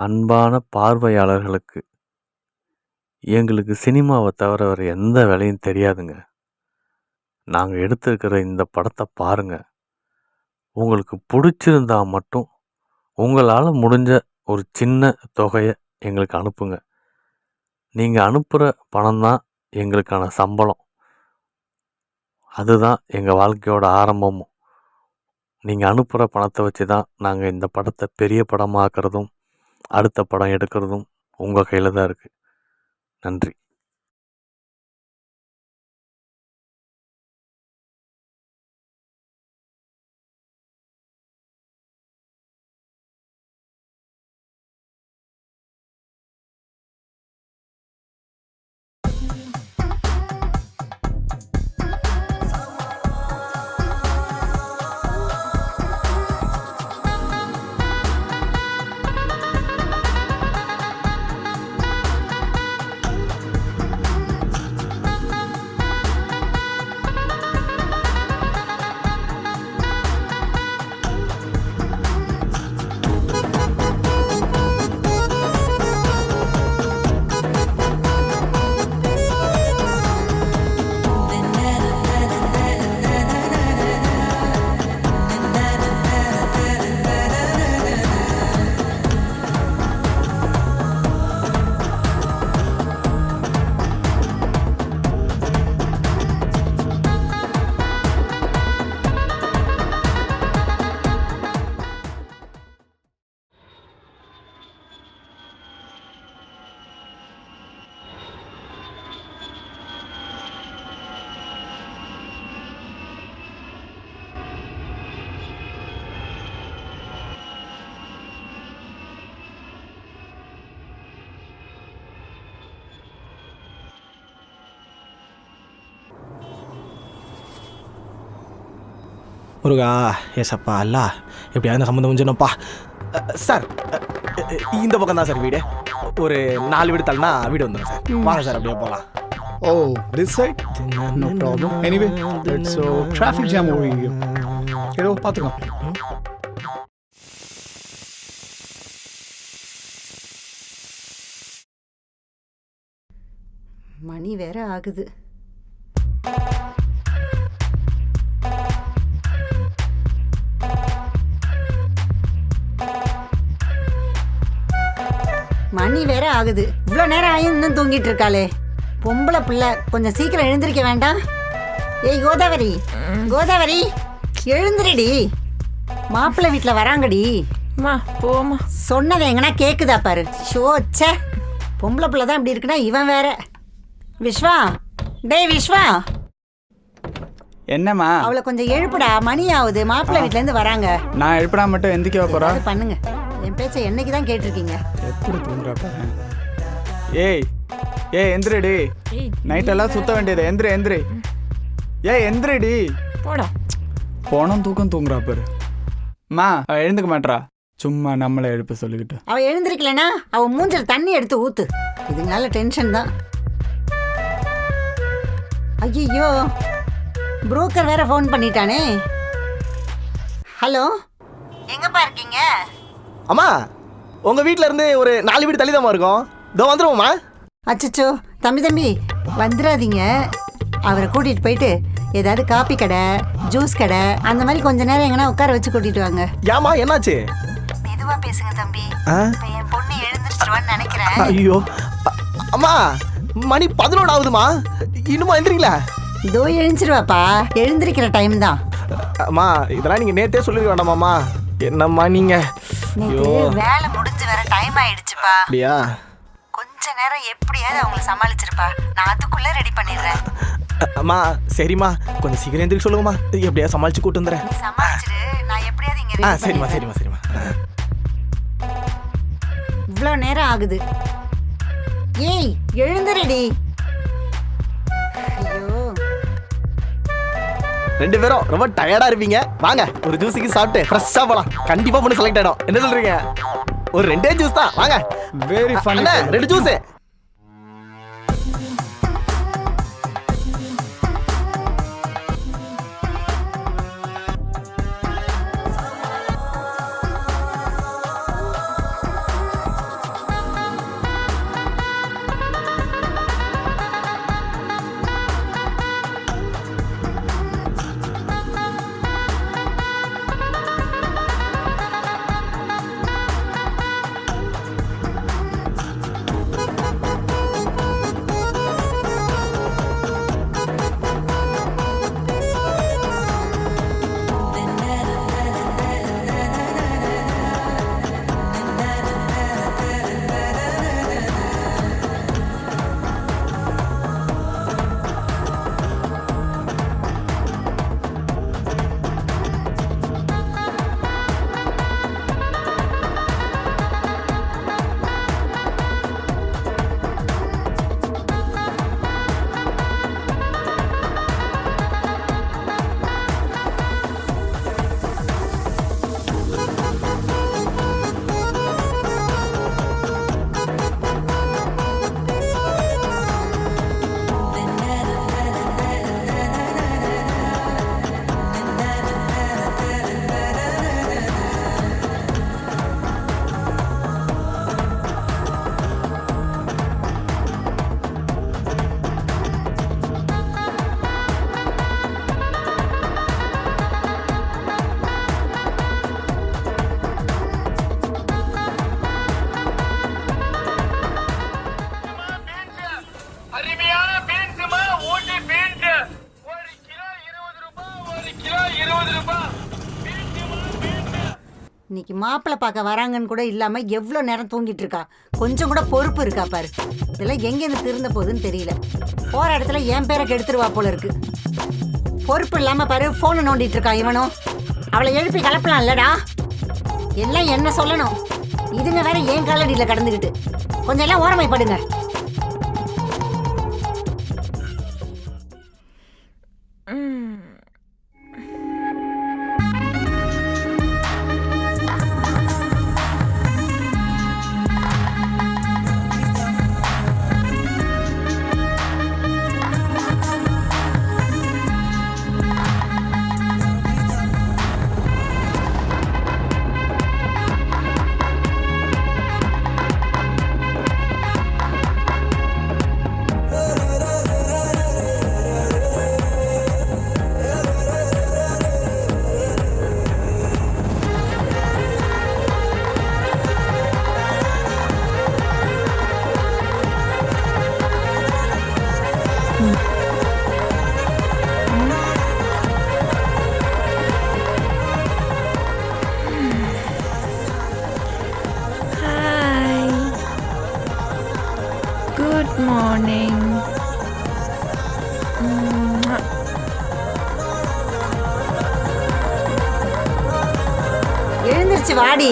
அன்பான பார்வையாளர்களுக்கு, எங்களுக்கு சினிமாவை தவிர வேறு எந்த வேலையும் தெரியாதுங்க. நாங்கள் எடுத்திருக்கிற இந்த படத்தை பாருங்க. உங்களுக்கு பிடிச்சிருந்தா மட்டும் உங்களால் முடிஞ்ச ஒரு சின்ன தொகையை எங்களுக்கு அனுப்புங்க. நீங்கள் அனுப்புகிற பணம் தான் எங்களுக்கான சம்பளம். அதுதான் எங்கள் வாழ்க்கையோட ஆரம்பமும். நீங்கள் அனுப்புகிற பணத்தை வச்சு தான் நாங்கள் இந்த படத்தை பெரிய படமாக்குறதும் அடுத்த படம் எடுக்கிறதும் உங்கள் கையில் தான் இருக்குது. நன்றி. முருகா ஏசப்பா அல்ல எப்படியா இந்த சம்மந்தம் முடிஞ்சனப்பா. சார் இந்த பக்கம் தான் சார் வீடு. ஒரு 4 வீடு தள்ளினா வீடு வந்துடும் சார். வாங்க சார் அப்படியே போகலாம். Oh, this side? No problem. Anyway, it's traffic jam over here. ஏதோ பார்த்துக்கலாம். மணி வேற ஆகுது. மணி வேற ஆகுது. இவ்வளோ நேரம் ஆயும் இன்னும் தூங்கிட்டு இருக்காளே. பொம்பளை பிள்ளை கொஞ்சம் சீக்கிரம் எழுந்திருக்க வேண்டாம்? ஏய் கோதாவரி, கோதாவரி எழுந்திரடி. மாப்பிள்ளை வீட்டில் வராங்கடி. போமா சொன்னது எங்கன்னா கேக்குதா பாரு. ஷோச்சே, பொம்பளை பிள்ளை தான் இப்படி இருக்குன்னா இவன் வேற. விஸ்வா, டேய் விஸ்வா, என்னம்மா? அவளை கொஞ்சம் எழுப்புடா, மணி ஆகுது. மாப்பிள்ளை வீட்டிலேருந்து வராங்க. நான் எழுப்பினா மட்டும் எந்திக்க போகிறேன். அது பண்ணுங்க. என் பேச்சை என்னைக்கு தான் கேட்டிருக்கீங்க? எப்படி தூங்குறப்ப? ஏய் ஏய் எந்திரடி. நைட்டெல்லாம் சுத்த வேண்டியது. எந்திரி. ஏய் எந்திரடி. போடா. போனோம் தூக்கம் தூங்குறா பாரு. அம்மா எழுந்துக்க மாட்டா. சும்மா நம்மளை எழுப்ப சொல்லிக்கிட்டு. அவ எழுந்திருக்கலனா அவ மூஞ்சில தண்ணி எடுத்து ஊத்து. இதுனால டென்ஷன் தான். ஐயோ, புரோக்கர் வேற ஃபோன் பண்ணிட்டானே. ஹலோ, எங்கப்பா இருக்கீங்க? அம்மா உங்க வீட்ல இருந்து ஒரு 4 வீடு தள்ளி தான் இருக்கோம். இதோ வந்துருவோம்மா. அச்சச்சோ, தம்பி வந்துடாதீங்க. அவரை கூட்டிட்டு போயிட்டு ஏதாவது காப்பி கடை, ஜூஸ் கடை அந்த மாதிரி கொஞ்ச நேரம் எங்கன்னா உட்கார வச்சு கூட்டிட்டு வாங்க. ஏமா என்னாச்சு? மெதுவா பேசுங்க தம்பி. என் பொண்ணு எழுந்திருச்சிருவான்னு நினைக்கிறேன். ஐயோ அம்மா, மணி 11 ஆகுதுமா. இன்னுமா எழுந்திரீங்களா? இதோ எழுந்திருவாப்பா. எழுந்திருக்கிற டைம் தான். அம்மா இதெல்லாம் நீங்க நேத்தே சொல்லிருக்க வேண்டாமாம்மா. என்னம்மா நீங்க? நேத்து வேலை முடிஞ்சு வர டைம் ஆயிடுச்சுப்பா. அப்படியா? கொஞ்ச நேரம் எப்படியாவது அவங்கள சமாளிச்சிருப்பா. நான் அதுக்குள்ள ரெடி பண்ணிடுறேன். அம்மா சரிம்மா, கொஞ்சம் சீக்கிரம் எந்திரிக்க சொல்லுங்கம்மா. எப்படியா சமாளிச்சு கூட்டு வந்துடுறேன். சமாளிச்சிரு, நான் எப்படியாவது இங்க ரெடி சரிம்மா. இவ்வளோ நேரம் ஆகுது. ஏய் எழுந்துருடி. ஐயோ, 2 பேரும் ரொம்ப டயர்டா இருப்பீங்க. வாங்க ஒரு ஜூஸுக்கு சாப்பிட்டு ஃப்ரெஷ்ஷா போலாம். கண்டிப்பா பொண்ணு செலக்ட் ஆயிடும். என்ன சொல்றீங்க? ஒரு 2 ஜூஸ் தான். வாங்க. Very fun. 2 ஜூஸ். இன்னைக்கு மாப்பிள்ளை பார்க்க வராங்கன்னு கூட இல்லாம எவ்வளவு நேரம் தூங்கிட்டு இருக்கா. கொஞ்சம் கூட பொறுப்பு இருக்கா பாரு. இதெல்லாம் எங்கேருந்து திருந்த போகுதுன்னு தெரியல. போற இடத்துல என் பேரை கெடுத்துருவா போல இருக்கு. பொறுப்பு இல்லாம பாரு போனை நோண்டிட்டு இருக்கா இவனும். அவளை எழுப்பி கலப்பலாம் இல்லடா. எல்லாம் என்ன சொல்லணும். இதுங்க வேற ஏன் காலடியில கடந்துக்கிட்டு. கொஞ்சம் எல்லாம் ஓரமைப்படுங்க. Good morning. எழுந்திருச்சு வாடி.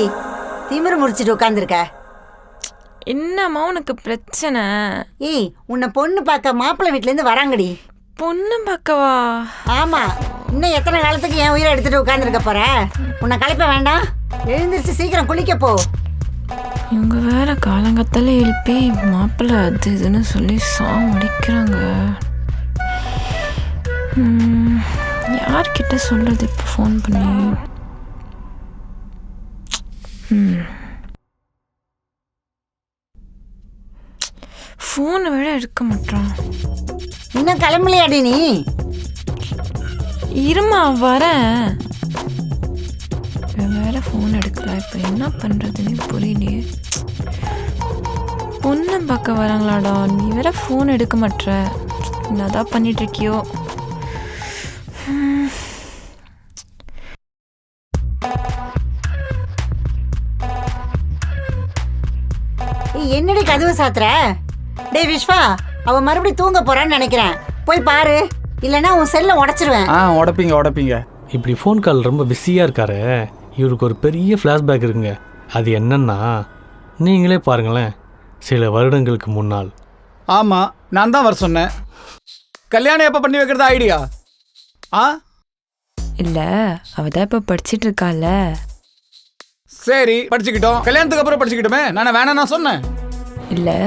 திமிரு முடிச்சிட்டு உட்காந்துருக்க. என்னம்மா உனக்கு பிரச்சனை? ஏய், உன்னை பொண்ணு பார்க்க மாப்பிள்ளை வீட்டுல இருந்து வராங்கடி. பொண்ணு பார்க்கவா? ஆமா. இன்னும் எத்தனை காலத்துக்கு என் உயிரை எடுத்துட்டு உட்காந்துருக்க போற? உன்னை கலைப்ப வேண்டாம். எழுந்திருச்சு சீக்கிரம் குளிக்க போ. இவங்க வேற காலங்கத்தால எழுப்பி மாப்பிள்ளை அது இதுன்னு சொல்லி சாவடிக்கிறாங்க. யார்கிட்ட சொல்றது இப்போ ஃபோன் பண்ணி? ஃபோனை விட எடுக்க மாட்டான். இன்னும் கிளம்பலையாடி நீ? இருமா வரேன். வேற ஃபோன் எடுக்கல. இப்போ என்ன பண்ணுறதுன்னு புரியலையே. பொண்ணு பார்க்க வராங்களாடா, நீ வேற ஃபோன் எடுக்க மாட்ற. என்னதான் பண்ணிட்டு இருக்கியோ? என்னடி கதவு சாத்துற? டேய் விஸ்வா, அவ மறுபடியும் தூங்க போறான்னு நினைக்கிறேன். போய் பாரு, இல்லைன்னா உன் செல்லை உடைச்சிருவேன். உடப்பீங்க. இப்படி ஃபோன் கால் ரொம்ப பிஸியாக இருக்காரு. இவருக்கு ஒரு பெரிய ஃப்ளாஷ்பேக் இருக்குங்க. அது என்னன்னா, நீங்களே பாருங்களேன். சில வருடங்களுக்கு முன்னால். ஆமாம், நான் தான் வர சொன்னேன். கல்யாணம் எப்போ பண்ணி வைக்கிறதா ஐடியா? இல்லை, அவள் தான் இப்போ படிச்சுட்டு இருக்கால. சரி, படிச்சுக்கிட்டோம். கல்யாணத்துக்கு அப்புறம் படிச்சுக்கிட்டோமே. நான் வேணாம் நான் சொன்னேன். இல்லை,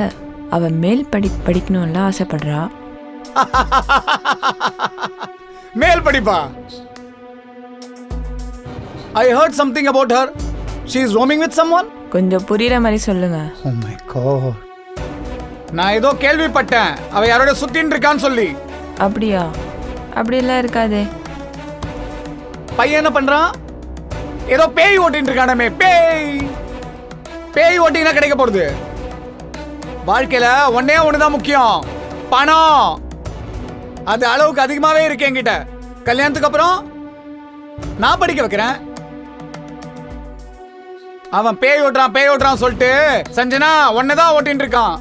அவள் மேல் படிக்கணும்ல ஆசைப்படுறா. மேல் படிப்பா? I heard something about her. She is roaming with someone. கொஞ்சம் புரியுற மாதிரி சொல்லுங்க. Oh my god. நான் ஏதோ கேள்விப்பட்டேன், அவ யாரோட சுத்தின்னு இருக்கான்னு சொல்லி. அப்படியா? அப்படிலாம் இருக்காதே. பையன் என்ன பண்றான்? ஏதோ பேய் ஓட்டின்னு இருக்கானே. பேய் ஓட்டினா கிடைக்க போறது. வாழ்க்கையில ஒன்னே ஒண்ணுதான் முக்கியம், பணம். அது அளவுக்கு அதிகமாவே இருக்கு என்கிட்ட. கல்யாணத்துக்கு அப்புறம் நான் படிக்க வைக்கிறேன். அவன் பேய் ஓட்டுறான் சொல்லிட்டு சஞ்சனா ஒன்னதான் ஓட்டின்னு இருக்கான்.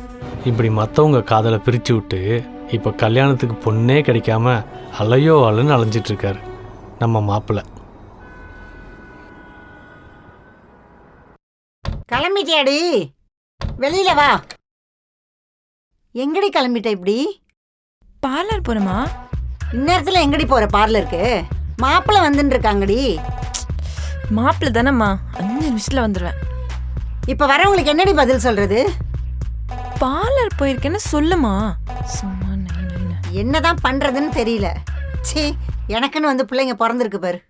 இப்படி மற்றவங்க காதலை பிரித்து விட்டு இப்போ கல்யாணத்துக்கு பொண்ணே கிடைக்காம அலையோ அலைன்னு அலைஞ்சிட்ருக்காரு நம்ம மாப்பிள்ளை. கிளம்பிட்டியாடி? வெளியில வா. எங்கடி கிளம்பிட்ட இப்படி? பார்லர் போறமா? இந்நேரத்துல எங்கடி போற பார்லருக்கு? மாப்பிள்ளை வந்துட்டு இருக்காங்கடி. மாப்பிள்ளை தானம்மா, 5 நிமிஷத்துல வந்துடுவேன். இப்ப வரவங்களுக்கு என்னடி பதில் சொல்றது? பார்லர் போயிருக்கேன்னு சொல்லுமா. சும்மா என்னதான் பண்றதுன்னு தெரியல. சீ, எனக்குன்னு வந்து பிள்ளைங்க பிறந்திருக்கு பாரு.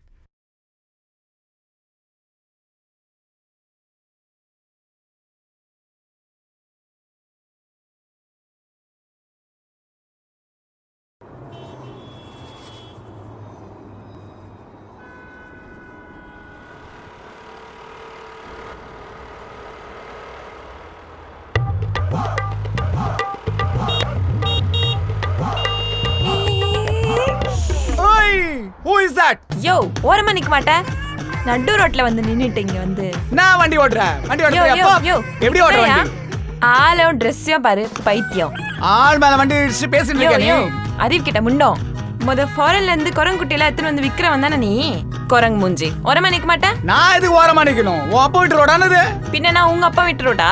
Who is that? யோ, ஓரமா நிக்க மாட்டே. நடு ரோட்ல வந்து நின்னுட்டீங்க வந்து. நான் வண்டி ஓட்டுறேன். வண்டி யோ ஓட்டுறியா? யோ போ. யோ எப்படி ஓட்டுற நிக்கிறையா? வண்டி? ஆளும் ட்ரெஸ்ஸையும் பாரு பைத்தியம். ஆள் மேல வண்டி இடிச்சு பேசிட்டு யோ இருக்க யோ நீ. அறிவு கிட்ட முண்டோம். ஃபாரின்ல இருந்து குரங்குட்டியெல்லாம் எடுத்துன்னு வந்து விக்கிறவன் தானே நீ? குரங்கு மூஞ்சி ஓரமா நிக்க மாட்டேன். நான் எதுக்கு ஓரமா நிக்கணும்? உன் அப்பா வீட்டு ரோடானது? பின்ன நான் உங்க அப்பா விட்டுரோட்டா?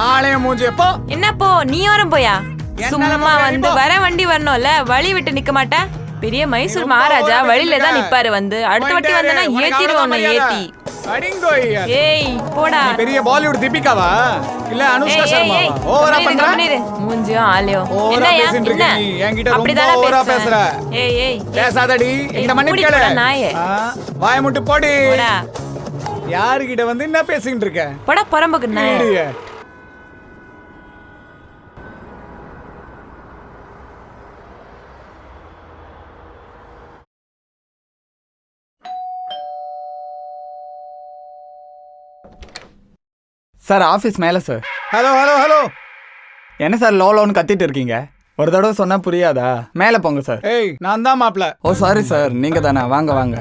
ஆளைய மூஞ்சி எப்போ? என்ன போ நீ ஓரம் போயா? என்னால சும்மா போக வந்து போ. வர வண்டி வரணும்ல, வழி விட்டு நிக்க மாட்டேன். பெரிய மைசூர் மகாராஜா வழியில தான் நிப்பாரு வந்து. அடுத்த வாட்டி வந்தனா ஏத்திடுவோம் ஏத்தி. அடிங்கோய்யா. ஏய் போடா. நீ பெரிய பாலிவுட் தீபிகாவா இல்ல அனுஷ்கா ஏய், சர்மாவா? ஏய், ஓவரா கம்முனு பண்ற? இரு, மூஞ்சியும் ஆளையும். ஓவரா என்னய்யா, பேசிட்டு இருக்க என்ன? நீ. என்கிட்ட ரொம்ப அப்படிதானே ஓவரா பேசுற. பேசுற. ஏய் ஏய் பேசாதடி. இந்த மண்ணி மூடி கேளு. போடா, நாயே. வாய முட்டு போடி. போடா யாருகிட்ட வந்து என்ன பேசிட்டு இருக்க? போடா பரம்புக்கு நாயே. Idiot. சார் ஆஃபீஸ் மேலே சார். Hello hello hello. என்ன சார் லோன்னு கத்திட்டு இருக்கீங்க? ஒரு தடவை சொன்னால் புரியாதா? மேலே போங்க சார். ஏய் நான் தான் மாப்ள. ஓ சாரி சார், நீங்கள் தானே? வாங்க வாங்க.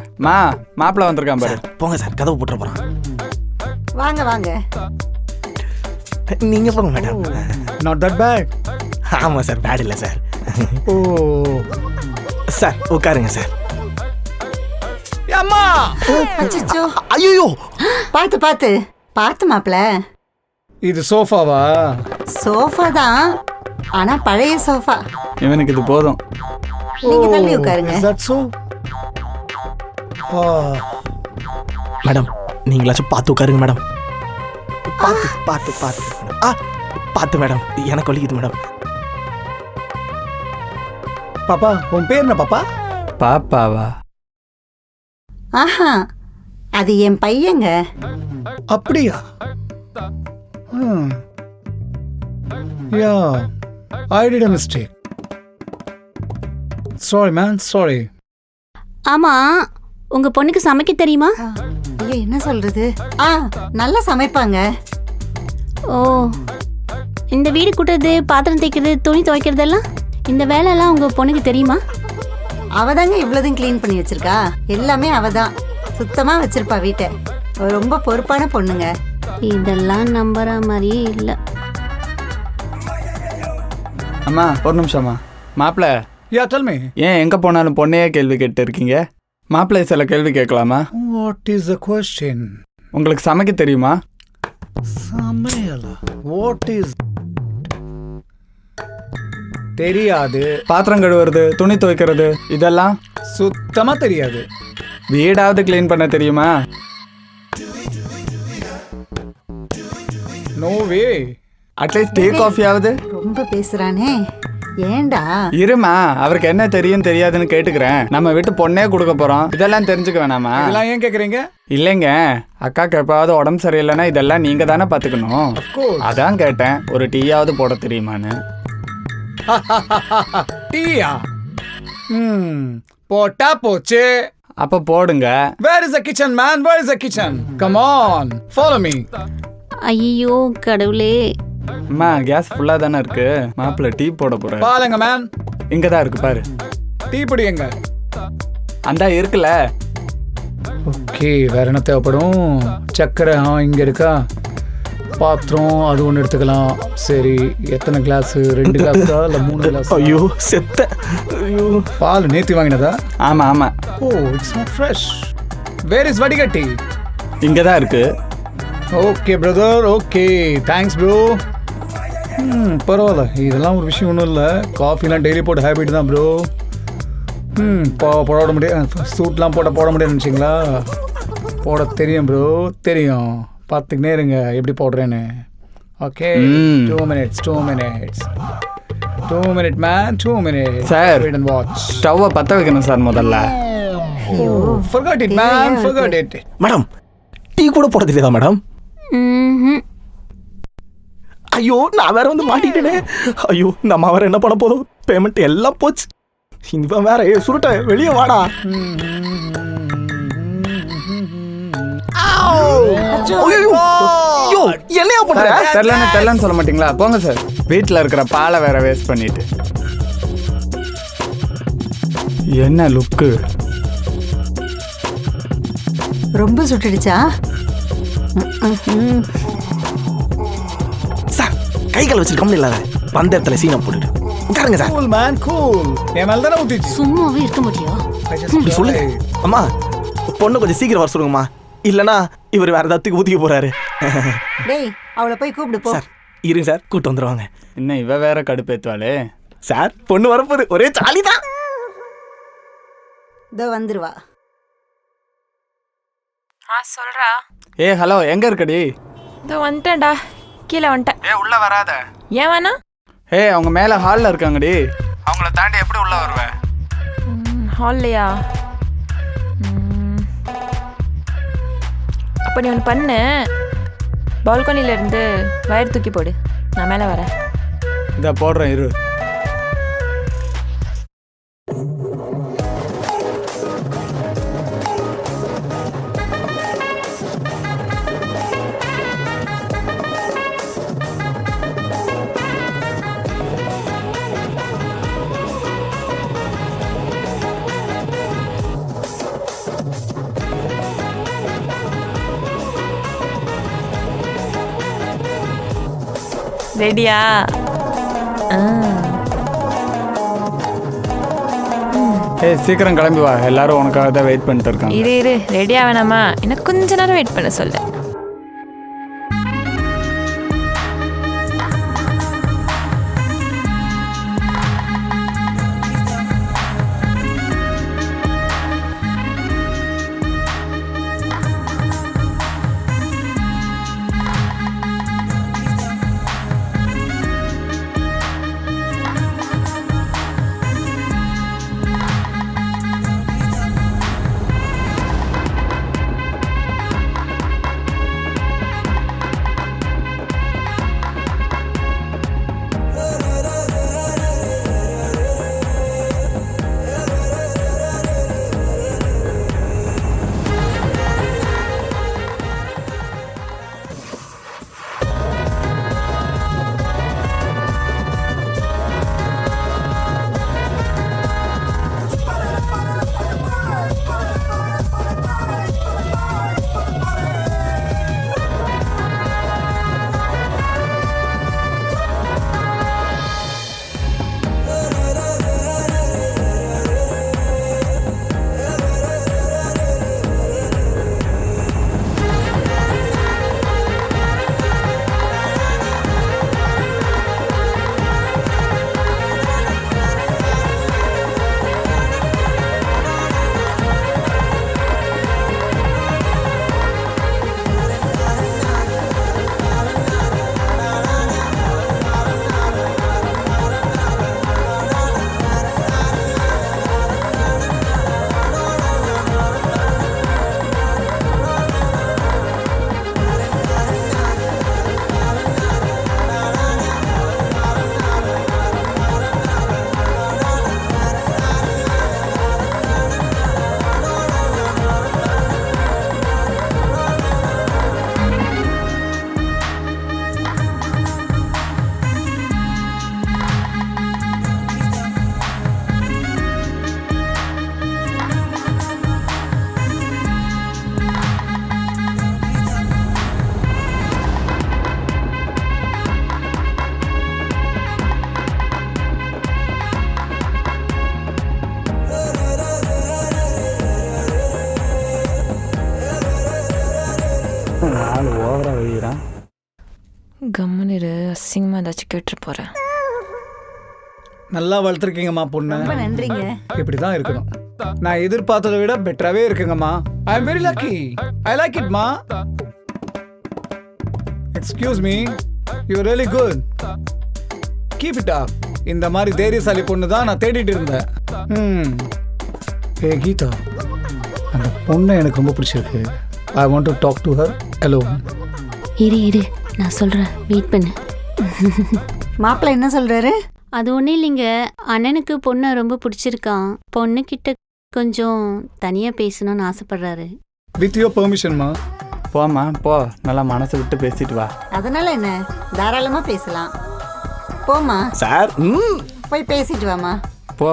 மாப்பிள்ள வந்திருக்கான் பாரு. போங்க சார், கதவு போட்டுற போறான். வாங்க வாங்க. நீங்க போங்க மேடம். Not that bad. ஆமா சார், பேட் இல்லை சார். ஓ சார் உட்காருங்க சார். அம்மா. அச்சச்சோ. ஐயோ, பார்த்து பார்த்து பார்த்து மாப்ள. இது சோஃபாவா? சோஃபா தான், ஆனா பழைய சோஃபா. இவனுக்கு இது போதும். நீங்க தள்ளி உட்காருங்க. Is that so? மேடம் நீங்களாச்சும் பார்த்து உட்காருங்க மேடம். பார்த்து பார்த்து பார்த்து பார்த்து மேடம், எனக்கு வலிக்குது மேடம். பாப்பா உன் பேர் என்ன பாப்பா? பாப்பாவா? ஆஹா, அது என் பையங்க. அப்படியா? யா I did a mistake. Sorry man, sorry. ஆமா, உங்க பொண்ணுக்கு சமைக்க தெரியுமா? ஐயோ என்ன சொல்றது? நல்லா சமைப்பாங்க. ஓ, இந்த வீடு கூட்டுறது, பாத்திரம் தேய்க்கிறது, துணி துவைக்கிறதெல்லாம் இந்த வேலையெல்லாம் உங்க பொண்ணுக்கு தெரியுமா? அவதாங்க இவ்வளோதையும் க்ளீன் பண்ணி வச்சிருக்கா. எல்லாமே அவதான் சுத்தமா வச்சிருப்பா வீட்டை. அவ ரொம்ப பொறுப்பான பொண்ணுங்க. இதெல்லாம் நம்புற மாதிரியே இல்லை. அம்மா ஒரு நிமிஷம்மா. மாப்பிள்ள Yeah, tell me. ஏன் எங்கே போனாலும் பொண்ணையே கேள்வி கேட்டு இருக்கீங்க? மாப்பிள்ளை சில கேள்வி கேட்கலாமா? What is the question? உங்களுக்கு சமைக்க தெரியுமா? சமையலா? What is? தெரியாது. பாத்திரம் கழுவுறது, துணி துவைக்கிறது இதெல்லாம் சுத்தமா தெரியாது. வீடாவது க்ளீன் பண்ண தெரியுமா? No way. அட்லீஸ்ட் டீ காஃபியாவது? ரொம்ப பேசுறானே, ஏண்டா? இருமா, அவருக்கு என்ன தெரியும் தெரியாதுன்னு கேட்டுக்கிறேன். நம்ம வீட்டு பொண்ணே கொடுக்க போறோம், இதெல்லாம் தெரிஞ்சுக்க வேணாமா? இதெல்லாம் ஏன் கேக்குறீங்க? இல்லைங்க, அக்காக்கு எப்பாவது உடம்பு சரியில்லைன்னா இதெல்லாம் நீங்க தானே பாத்துக்கணும். Of course. அதான் கேட்டேன், ஒரு டீயாவது போட தெரியுமான்னு. டீயா? போட்டா போச்சு. அப்ப போடுங்க. Where is the kitchen man? Where is the kitchen? Come on, follow me. ஐயோ கடவுளே. அம்மா கேஸ் ஃபுல்லா தானே இருக்கு. மாப்பிள்ள டீ போட போற. பாருங்க மேன். இங்க தான் இருக்கு பாரு. டீ பொடி எங்க? அந்த இருக்குல்ல. ஓகே, வேற என்ன தேவைப்படும்? சக்கரை இங்க இருக்கா? பாத்திரம் அது ஒன்று எடுத்துக்கலாம். சரி, எத்தனை கிளாஸ்? 2 கிளாஸா இல்லை 3 கிளாஸ்? ஐயோ செத்த. ஐயோ, பால் நேத்தி வாங்கினதா? ஆமா ஆமா. ஓ, it's not fresh. Where is வடிகட்டி? இங்க தான் இருக்கு. Okay brother, okay, thanks bro. பரவாயில்ல, இதெல்லாம் ஒரு விஷயம் ஒன்றும் இல்லை. காஃபிலாம் டெய்லி போட்டு ஹேபிட் தான் ப்ரோ. போட முடியாது, சூட்லாம் போட முடியாதுன்னு நினச்சிங்களா? போட தெரியும் ப்ரோ, தெரியும். பார்த்துக்கினே இருங்க எப்படி போடுறேன்னு. Okay, 2 minutes man, 2 minutes. Sir, Wait and watch. ஸ்டவ்வை பற்ற வைக்கணும் சார் முதல்ல. Forgot it man, forgot it. Madam tea கூட போட தெரியாதா மேடம்? ஐயோ நான் வேற வந்து மாட்டிக்கிட்டேனே. ஐயோ நம்ம வேற என்ன பண்ண போதும்? பேமெண்ட் எல்லாம் போச்சு. இவன் வேற சுருட்ட வெளியே வாடா. என்னையா பண்ற? தெரியலன்னு சொல்ல மாட்டீங்களா? போங்க சார். வீட்டில் இருக்கிற பாலை வேற வேஸ்ட் பண்ணிட்டு. என்ன லுக்கு? ரொம்ப சுட்டுடுச்சா? சார் கை கால் வச்சிருக்கோம்னு இல்லாத வந்த இடத்துல சீனா போட்டுட்டு உட்காருங்க சார். Cool man cool. என் மேல தானே ஊத்திச்சு. சும்மாவே இருக்க முடியும். இப்படி சொல்லுங்க அம்மா, பொண்ணு கொஞ்சம் சீக்கிரம் வர சொல்லுங்கம்மா, இல்லைன்னா இவர் வேற ஏதாவது ஊதிக்க போறாரு. டேய் அவளை போய் கூப்பிடு போ. சார் இருங்க சார், கூட்டு வந்துருவாங்க. இன்னும் இவ வேற கடுப்பேத்துவாளே. சார் பொண்ணு வரப்போகுது, ஒரே ஜாலி தான். இதோ வந்துருவா. சொல்றா. ஏ ஹலோ, எங்க இருக்கடி? இதோ வந்துட்டேன்டா, கீழே வந்துட்டேன். ஏ உள்ள வராத. ஏன் வேணா? ஏ அவங்க மேல ஹால்ல இருக்காங்கடி, அவங்கள தாண்டி எப்படி உள்ள வருவ? ஹால்லையா? அப்போ நீ ஒன்று பண்ணு, பால்கனில இருந்து வயர் தூக்கி போடு, நான் மேலே வரேன். இதை போடுறேன் இரு. ரெடியா? ஏய் சீக்கிரம் கிளம்பி வா, எல்லாரும் உனக்காக தான் வெயிட் பண்ணிட்டு இருக்காங்க. இரு ரெடியா வேணாமா? எனக்கு கொஞ்ச நேரம் வெயிட் பண்ண சொல்லு. கம்முனிரு, அசிங்கமாக ஏதாச்சும் கேட்டு போகிறேன். நல்லா வளர்த்துருக்கீங்கம்மா பொண்ணு. ரொம்ப நன்றிங்க. இப்படிதான் இருக்கணும். நான் எதிர்பார்த்ததை விட பெட்டராகவே இருக்குங்கம்மா. I am very lucky. I like it மா. Excuse me, you really good. Keep it up. இந்த மாதிரி தைரியசாலி பொண்ணு தான் நான் தேடிட்டு இருந்தேன். ஏ கீதா, அந்த பொண்ணை எனக்கு ரொம்ப பிடிச்சிருக்கு. I want to talk to her alone. இரு நான் சொல்கிறேன், வெயிட் பண்ணு. மாப்பிள்ளை என்ன சொல்றாரு? அது ஒன்றும் இல்லைங்க, அண்ணனுக்கு பொண்ணை ரொம்ப பிடிச்சிருக்கான். பொண்ணுக்கிட்ட கொஞ்சம் தனியாக பேசணும்னு ஆசைப்படுறாரு. வித் யுவர் பெர்மிஷன்மா. போம்மா போ, நல்லா மனசை விட்டு பேசிட்டு வா. அதனால என்ன, தாராளமா பேசலாம். போமா சார். போய் பேசிட்டு வாமா. போ,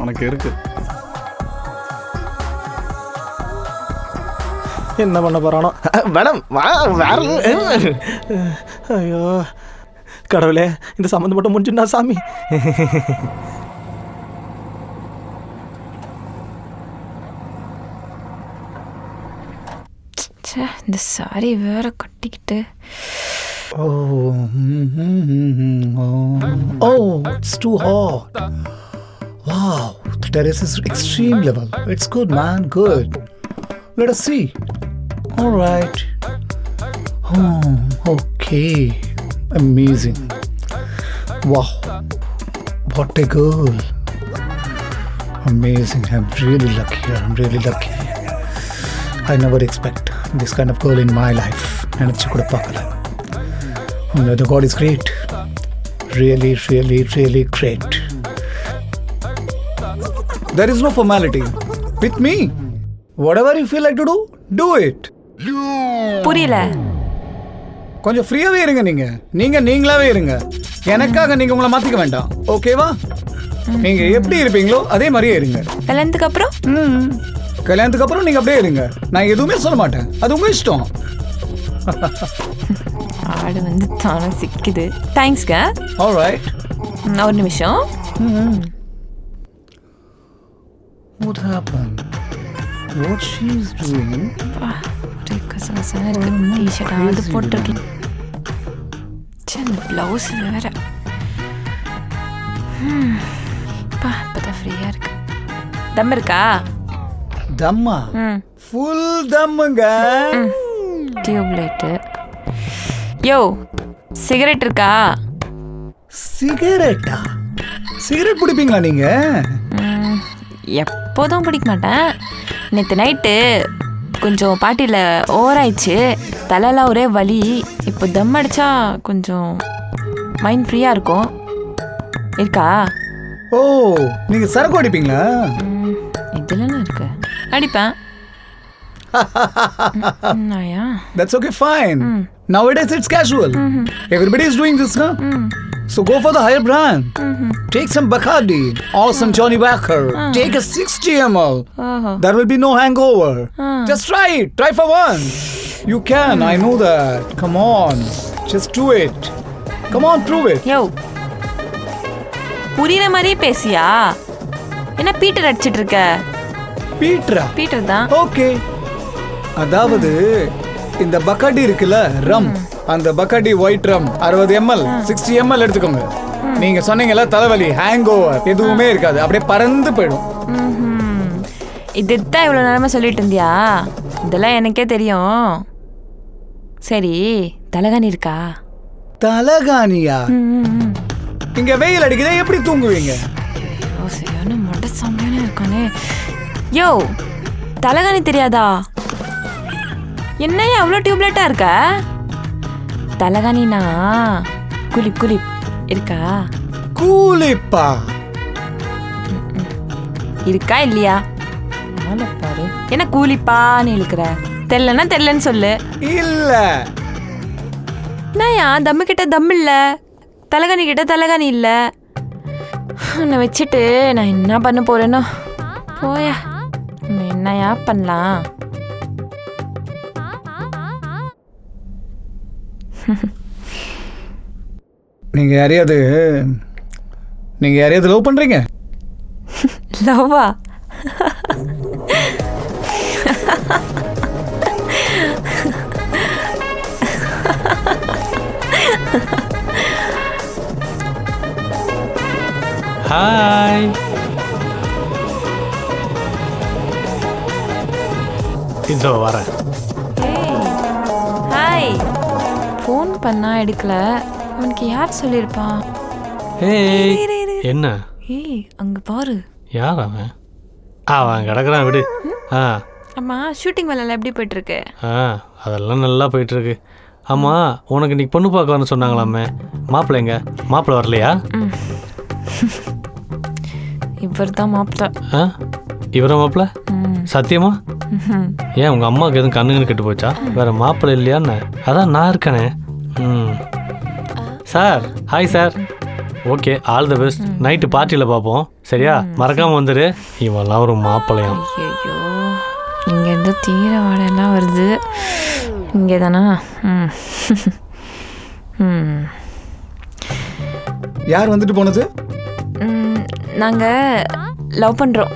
உனக்கு இருக்கு. என்ன பண்ண போகிறானோ. மேடம் வா வேற. ஐயோ கடவுளே, இந்த சம்மந்தம் மட்டும் முடிஞ்சுன்னா சாமி. ச்சே, இந்த சாரி வேற கட்டிக்கிட்டு. Oh, it's too hot. Wow, the terrace is extreme level. It's good, man, good. Let us see. All right. Oh, okay. Amazing. Wow. What a girl. Amazing. I'm really lucky here. I'm really lucky. I never expect this kind of girl in my life. நினச்சி கூட பார்க்கல. The God is great. Really, really, really great. There is no formality. With me, whatever you feel like to do, do it. புரியல. கொஞ்சம் ஃப்ரீயாவே இருங்க. நீங்களாவே இருங்க. எனக்காக நீங்க உங்களை மாத்திக்க வேண்டாம். ஓகேவா? நீங்க எப்படி இருப்பீங்களோ அதே மாதிரியே இருங்க. கல்யாணத்துக்கு அப்புறம் கல்யாணத்துக்கு அப்புறம் நீங்க அப்படியே இருங்க. நான் எதுவுமே சொல்ல மாட்டேன். அது உங்க இஷ்டம். ஆடு வந்து தானே சிக்குது. தேங்க்ஸ்ங்க. All right. ஒரு நிமிஷம். What happened? What she's doing? ஒரே கசகசன்னு இருக்கு. டிஷர்ட்டாவது போட்டுருக்கலாம். இந்த ப்ளவுஸ் வேற. இப்போதான் ஃப்ரீயாக இருக்கு. தம் இருக்கா? தம்மா? ஃபுல் தம்முங்க. Tube light. யோ, சிகரெட் இருக்கா? சிகரெட்டா? சிகரெட் பிடிப்பீங்களா நீங்க? எப்போதும் பிடிக்க மாட்டேன். நேற்று நைட்டு கொஞ்சம் பார்ட்டியில் ஓவராயிடுச்சு. தலையெல்லாம் ஒரே வலி. இப்போ தம் அடித்தா கொஞ்சம் மைண்ட் ஃப்ரீயாக இருக்கும். இருக்கா? ஓ, நீங்க சரக்கு அடிப்பீங்களா? இதுலன்னு இருக்கு. அடிப்பேன். That's okay, fine. Nowadays it's casual. Everybody is doing this, huh? So go for the higher brand. Take some Bacardi or some Johnny Walker. Take a 60 ml. There will be no hangover. Just try it. Try for once. You can. I know that. Come on. Just do it. Come on, prove it. யோ, புரியுற மாதிரியே பேசியா? என்ன Peter அடிச்சிட்டு இருக்க? பீட்ரா? Peter தான். Okay. அதாவது இந்த பக்காடி இருக்குல்ல, ரம், அந்த பக்காடி ஒயிட் ரம் 60 ml 60 ml எடுத்துக்கோங்க. நீங்க சொன்னீங்கல்ல தலைவலி, ஹேங் ஓவர் எதுவுமே இருக்காது. அப்படியே பறந்து போயிடும். இதுதான் இவ்வளோ நேரமா சொல்லிட்டு இருந்தியா? இதெல்லாம் எனக்கே தெரியும். சரி, தலகாணி இருக்கா? தலகாணியா? இங்க வெயில் அடிக்குதே, எப்படி தூங்குவீங்க? ஓ, சரியான மொட்டை சாமியான இருக்கானே. யோ, தலகாணி தெரியாதா? என்னையா அவ்வளோ டியூப்லைட்டாக இருக்க? தலகாணினா குலிப் இருக்கா? கூலிப்பா இருக்கா இல்லையா? பாரு, என்ன கூலிப்பான்னு இழுக்கிற? தெரியலன்னா தெரியலன்னு சொல்லு. இல்ல. நாயா தம்மு கிட்ட தம் இல்லை, தலகாணி கிட்ட தலகாணி இல்லை. உன்னை வச்சுட்டு நான் என்ன பண்ண போறேனோ. போயா, என்னையா பண்ணலாம்? நீங்க யாரையாவது லவ் பண்றீங்க? லவ்வா? ஹாய். இதோ வரேன். ஹாய். ஃபோன் பண்ணா எடுக்கல. அவனுக்கு யார் சொல்லியிருப்பான்? ஏய், என்ன? ஏய், அங்க பாரு. யார் அவன்? அவன் கிடக்குறான், விடு. அம்மா, ஷூட்டிங் வேலைலாம் எப்படி போயிட்டு இருக்கு? அதெல்லாம் நல்லா போயிட்டு இருக்கு. ஆமாம், உனக்கு இன்னைக்கு பொண்ணு பார்க்க வரணும்னு சொன்னாங்களாமே. மாப்பிள்ளை எங்க? மாப்பிள்ளை வரலையா? இவர் தான் மாப்பிள்ளை. இவர மாப்பிள்ளை? சத்தியமா? ஏன் உங்கள் அம்மாவுக்கு எதுவும் கண்ணுங்கன்னு கெட்டு போச்சா? வேறு மாப்பிள்ளை இல்லையான்னு? அதான் நான் இருக்கேனே. Sir, hi sir. Okay, all the best. Night பார்ட்டியில் பார்ப்போம், சரியா? மறக்காமல் வந்துடு. இவெல்லாம் ஒரு மாப்பிள்ளையாம். ஐயோ, இங்கேருந்து தீர வாடையெல்லாம் வருது. இங்கே தானா? யார் வந்துட்டு போனது? நாங்கள் லவ் பண்ணுறோம்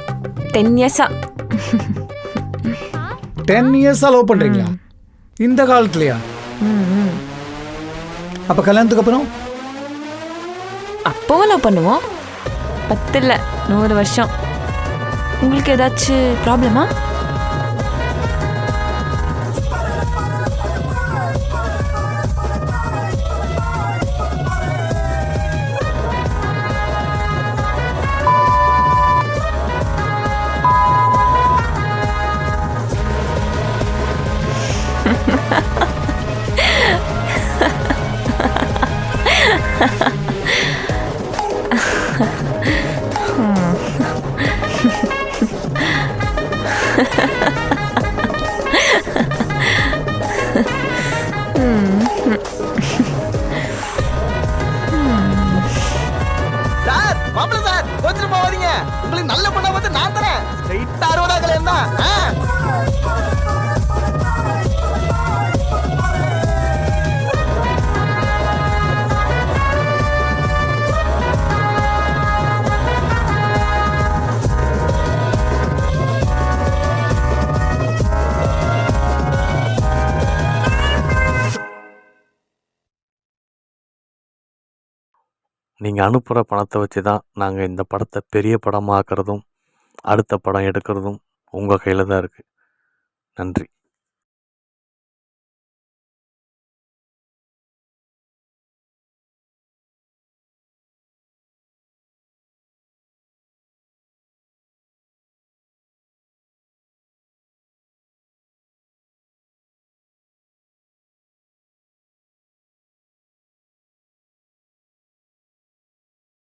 10 இயர்ஸாக. 10 இயர்ஸா லவ் பண்றீங்களா? இந்த காலத்துலயா? அப்ப கல்யாணத்துக்கு அப்புறம்? அப்போவும் லவ் பண்ணுவோம். 10 இல்லை 100 வருஷம். உங்களுக்கு ஏதாச்சும் ப்ராப்ளமா? சார் மாப்பிள்ள சார் கோச்சிட்டு போவாதீங்க. உங்களுக்கு நல்ல பொண்ணா பார்த்து நான் தரேன். ஸ்ட்ரைட்டா 60 கல்யாணம் தான். நீங்கள் அனுப்புகிற பணத்தை வச்சு தான் நாங்கள் இந்த படத்தை பெரிய படமாக்குறதும் அடுத்த படம் எடுக்கிறதும் உங்கள் கையில் தான் இருக்குது. நன்றி.